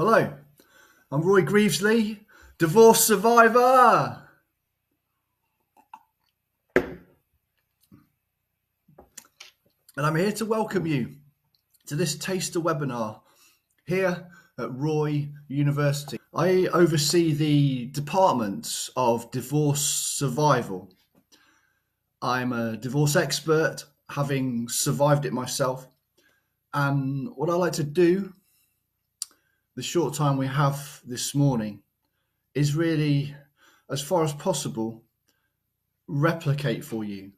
Hello, I'm Roy Greavesley, divorce survivor. And I'm here to welcome you to this taster webinar here at Roy University. I oversee the Department of Divorce Survival. I'm a divorce expert, having survived it myself. And what I like to do, the short time we have this morning, is really, as far as possible, replicate for you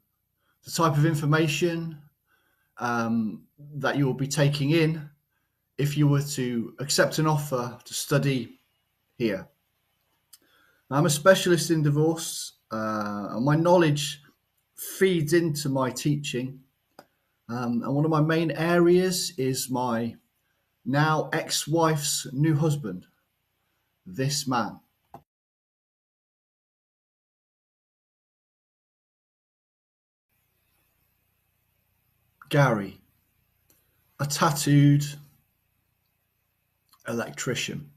the type of information that you will be taking in if you were to accept an offer to study here. I'm a specialist in divorce, and my knowledge feeds into my teaching. And one of my main areas is my now ex-wife's new husband, this man. Gary, a tattooed electrician,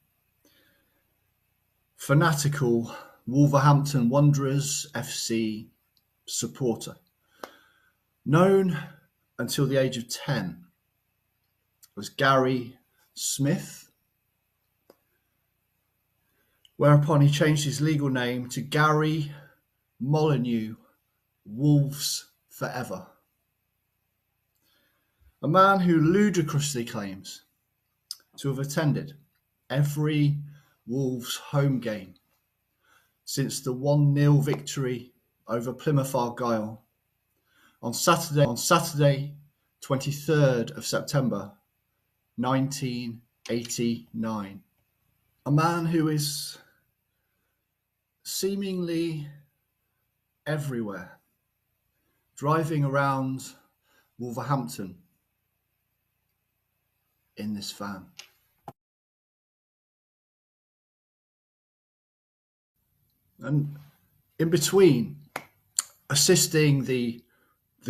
fanatical Wolverhampton Wanderers FC supporter, known until the age of 10 as Gary Smith, whereupon he changed his legal name to Gary Molyneux Wolves Forever. A man who ludicrously claims to have attended every Wolves home game since the 1-0 victory over Plymouth Argyle on Saturday 23rd of September 1989. A man who is seemingly everywhere, driving around Wolverhampton in this van. And in between, assisting the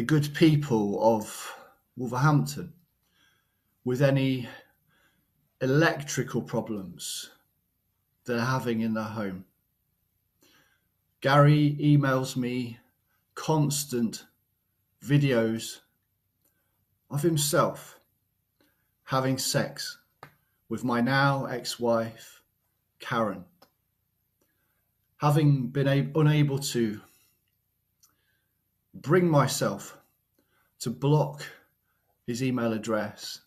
good people of Wolverhampton with any electrical problems they're having in their home. Gary emails me constant videos of himself having sex with my now ex-wife, Karen. Having been unable to bring myself to block his email address,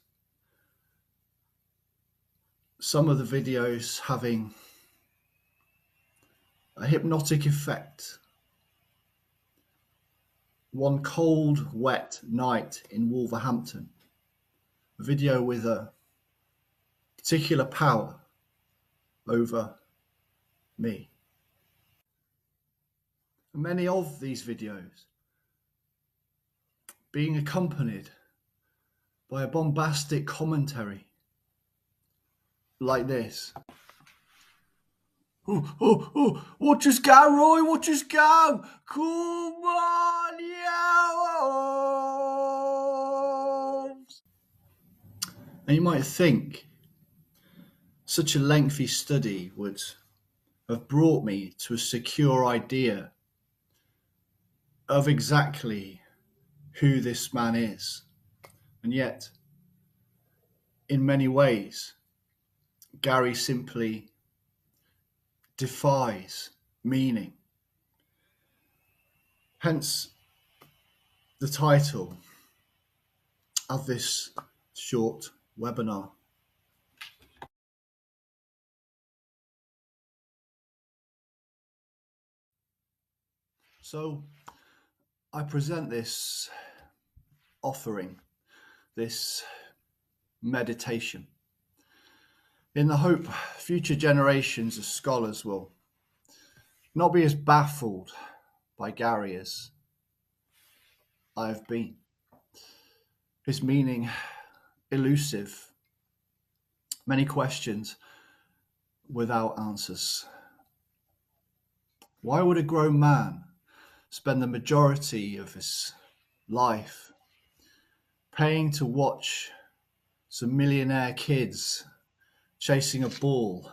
some of the videos having a hypnotic effect. One cold, wet night in Wolverhampton, a video with a particular power over me. Many of these videos being accompanied by a bombastic commentary like this. Oh, what just go, Roy? What just go? Come on, you! And you might think such a lengthy study would have brought me to a secure idea of exactly who this man is. And yet, in many ways, Gary simply defies meaning. Hence the title of this short webinar. So I present this offering, this meditation, in the hope future generations of scholars will not be as baffled by Gary as I have been. His meaning elusive, many questions without answers. Why would a grown man spend the majority of his life paying to watch some millionaire kids chasing a ball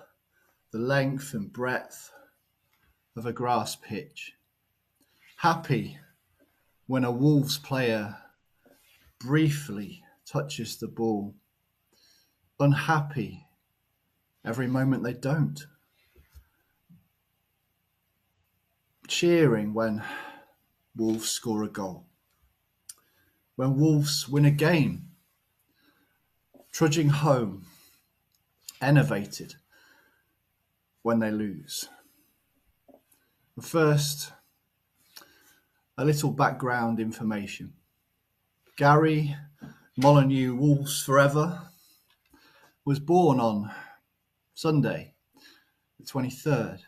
the length and breadth of a grass pitch. Happy when a Wolves player briefly touches the ball. Unhappy every moment they don't. Cheering when Wolves score a goal. When Wolves win a game. Trudging home, enervated when they lose. But first, a little background information. Gary Molyneux, Wolves Forever, was born on Sunday, the 23rd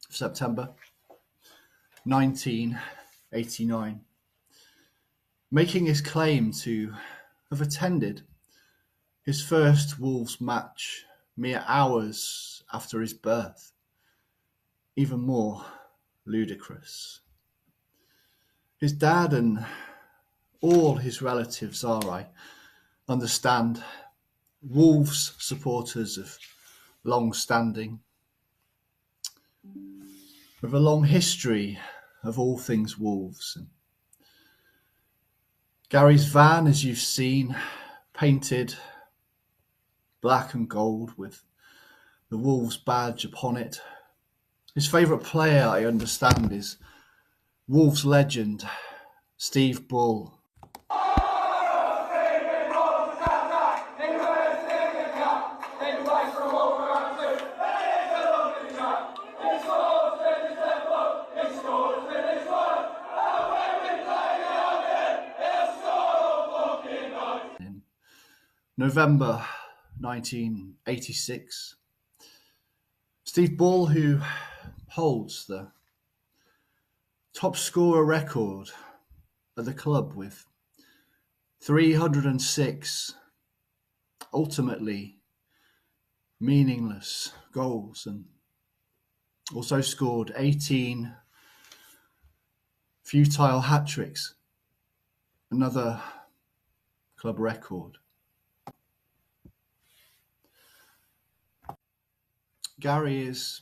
of September 1989, making his claim to have attended his first Wolves match mere hours after his birth. Even more ludicrous. His dad and all his relatives are, I understand, Wolves supporters of long standing, with a long history of all things Wolves. And Gary's van, as you've seen, painted black and gold with the Wolves badge upon it. His favourite player, I understand, is Wolves legend Steve Bull. In November 1986, Steve Bull, who holds the top scorer record at the club with 306 ultimately meaningless goals, and also scored 18 futile hat-tricks, another club record. Gary is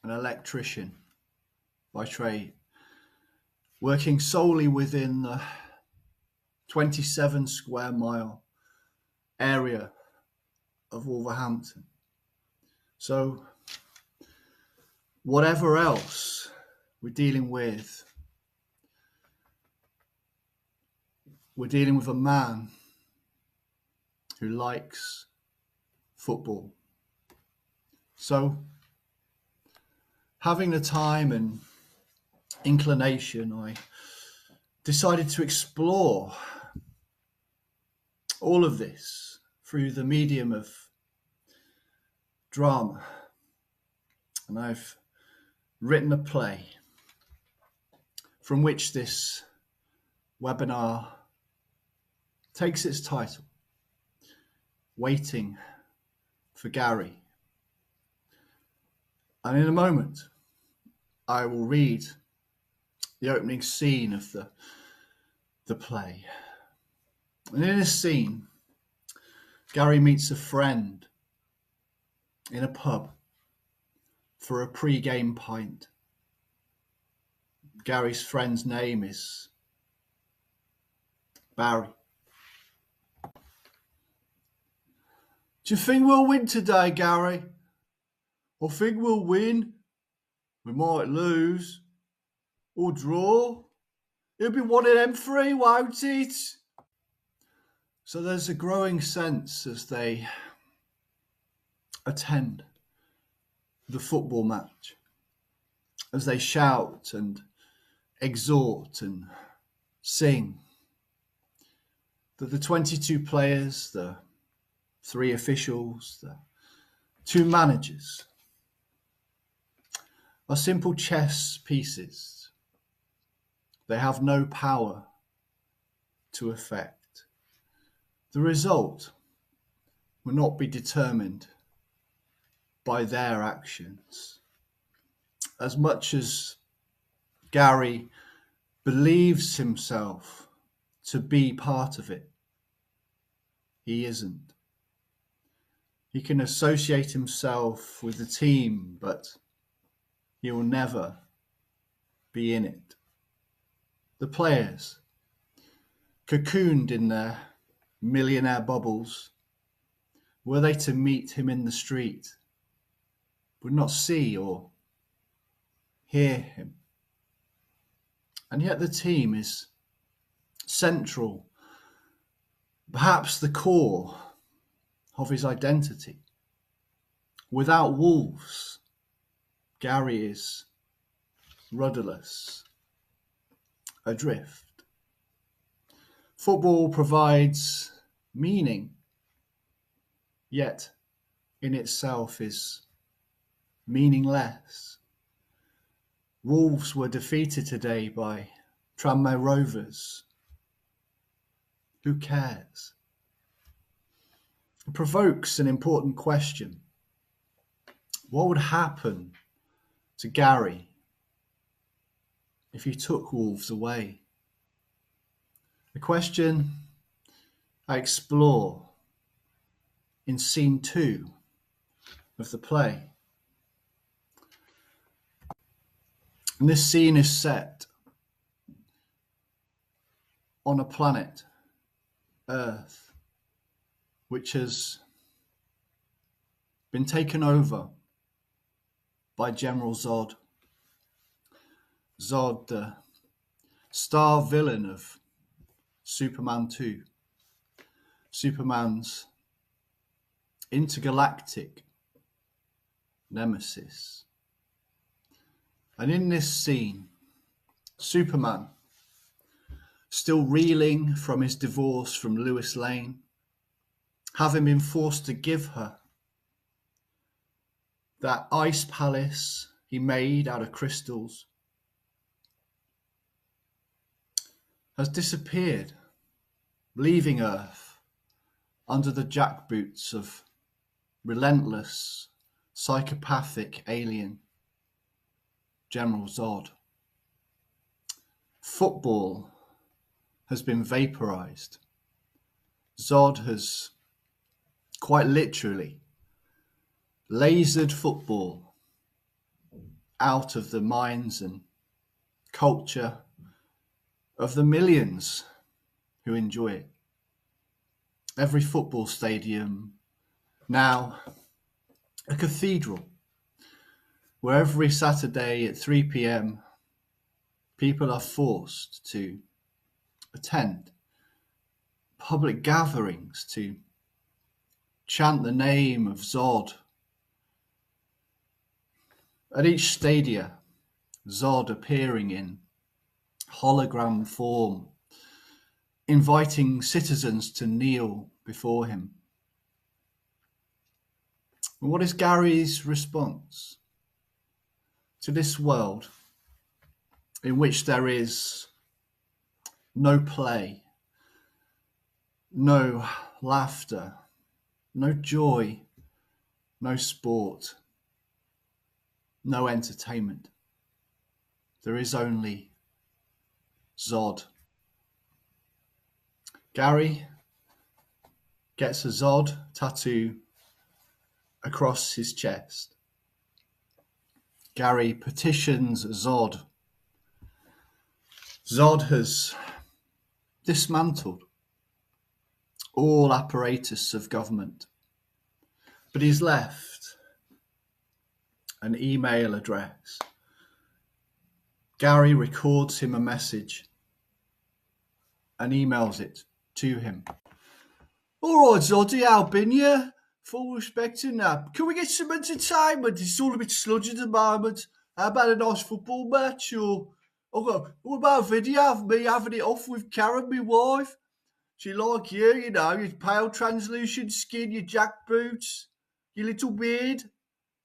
an electrician by trade, working solely within the 27 square mile area of Wolverhampton. So whatever else we're dealing with a man who likes football. So, having the time and inclination, I decided to explore all of this through the medium of drama. And I've written a play from which this webinar takes its title, Waiting for Gary. And in a moment, I will read the opening scene of the play. And in this scene, Gary meets a friend in a pub for a pre-game pint. Gary's friend's name is Barry. Do you think we'll win today, Gary? I think we'll win. We might lose. Or draw. It'll be one of them three, won't it? So there's a growing sense as they attend the football match, as they shout and exhort and sing, that the 22 players, the 3 officials, the 2 managers are simple chess pieces. They have no power to affect. The result will not be determined by their actions. As much as Gary believes himself to be part of it, he isn't. He can associate himself with the team, but he will never be in it. The players, cocooned in their millionaire bubbles, were they to meet him in the street, would not see or hear him. And yet the team is central, perhaps the core of his identity. Without Wolves, Gary is rudderless, adrift. Football provides meaning, yet in itself is meaningless. Wolves were defeated today by Tranmere Rovers. Who cares? It provokes an important question. What would happen to Gary if you took Wolves away? A question I explore in scene 2 of the play. And this scene is set on a planet, Earth, which has been taken over by General Zod. Zod, the star villain of Superman 2. Superman's intergalactic nemesis. And in this scene, Superman, still reeling from his divorce from Lois Lane, having been forced to give her that ice palace he made out of crystals, has disappeared, leaving Earth under the jackboots of relentless, psychopathic alien General Zod. Football has been vaporized. Zod has quite literally lasered football out of the minds and culture of the millions who enjoy it. Every football stadium now a cathedral, where every Saturday at 3 p.m. people are forced to attend public gatherings to chant the name of Zod. At each stadia, Zod appearing in hologram form, inviting citizens to kneel before him. And what is Gary's response to this world in which there is no play, no laughter, no joy, no sport, no entertainment? There is only Zod. Gary gets a Zod tattoo across his chest. Gary petitions Zod. Zod has dismantled all apparatus of government, but he's left an email address. Gary records him a message and emails it to him. All right, Zoddy, how been you? Full respect and that. Can we get some entertainment? It's all a bit sludgy at the moment. How about a nice football match? Or what about a video of me having it off with Karen, my wife? She like you know, your pale translucent skin, your jack boots, your little beard.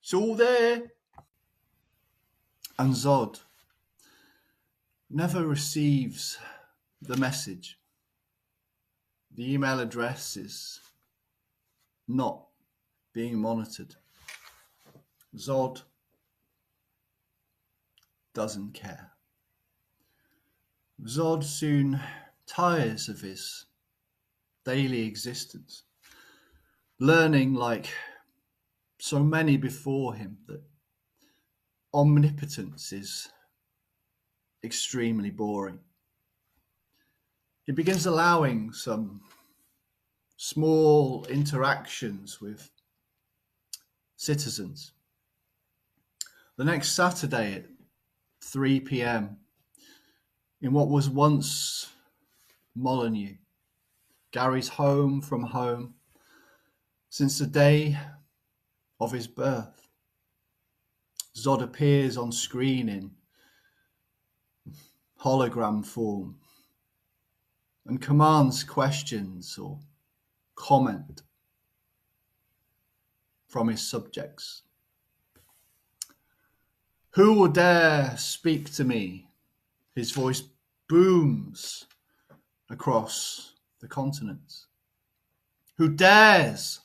It's all there. And Zod never receives the message. The email address is not being monitored. Zod doesn't care. Zod soon tires of his daily existence, learning like so many before him that omnipotence is extremely boring. He begins allowing some small interactions with citizens. The next Saturday at 3 p.m. in what was once Molyneux, Gary's home from home since the day of his birth, Zod appears on screen in hologram form and commands questions or comment from his subjects. Who will dare speak to me? His voice booms across the continents. Who dares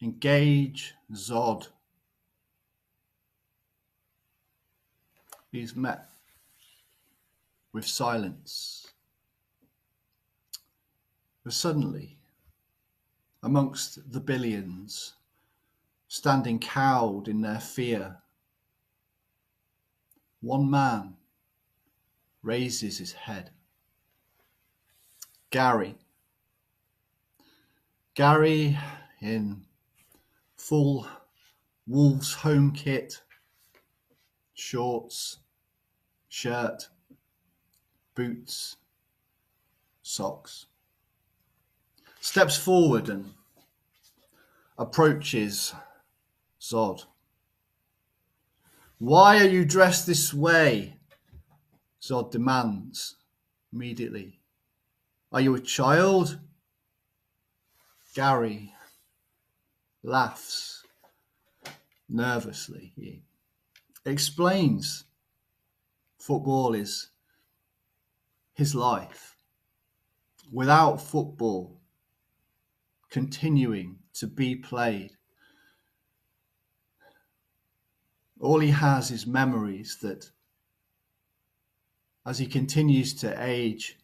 engage Zod? He's met with silence. But suddenly, amongst the billions, standing cowed in their fear, one man raises his head. Gary. Gary in full Wolves home kit, shorts, shirt, boots, socks, steps forward and approaches Zod. Why are you dressed this way? Zod demands immediately. Are you a child? Gary laughs nervously. He explains football is his life. Without football continuing to be played, all he has is memories that, as he continues to age,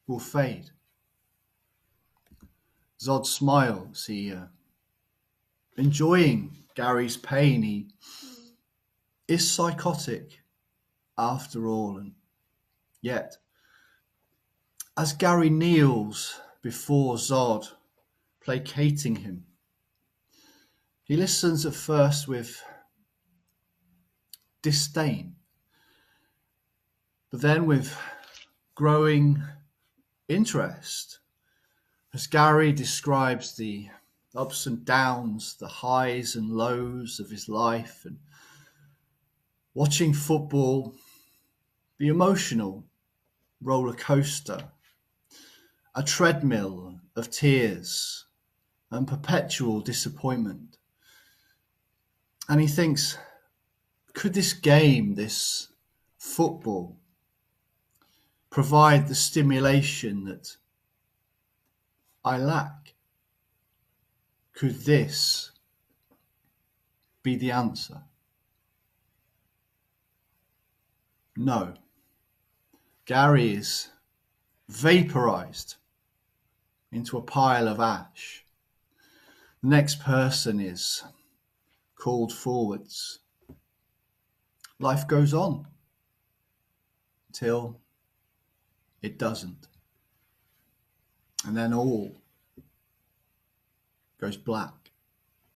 will fade. Zod smiles. He enjoying Gary's pain. He is psychotic after all, and yet, as Gary kneels before Zod, placating him, he listens at first with disdain, but then with growing interest as Gary describes the ups and downs, the highs and lows of his life, and watching football, the emotional roller coaster, a treadmill of tears and perpetual disappointment. And he thinks, could this game, this football, provide the stimulation that I lack? Could this be the answer? No. Gary is vaporized into a pile of ash. The next person is called forwards. Life goes on till it doesn't. And then all goes black.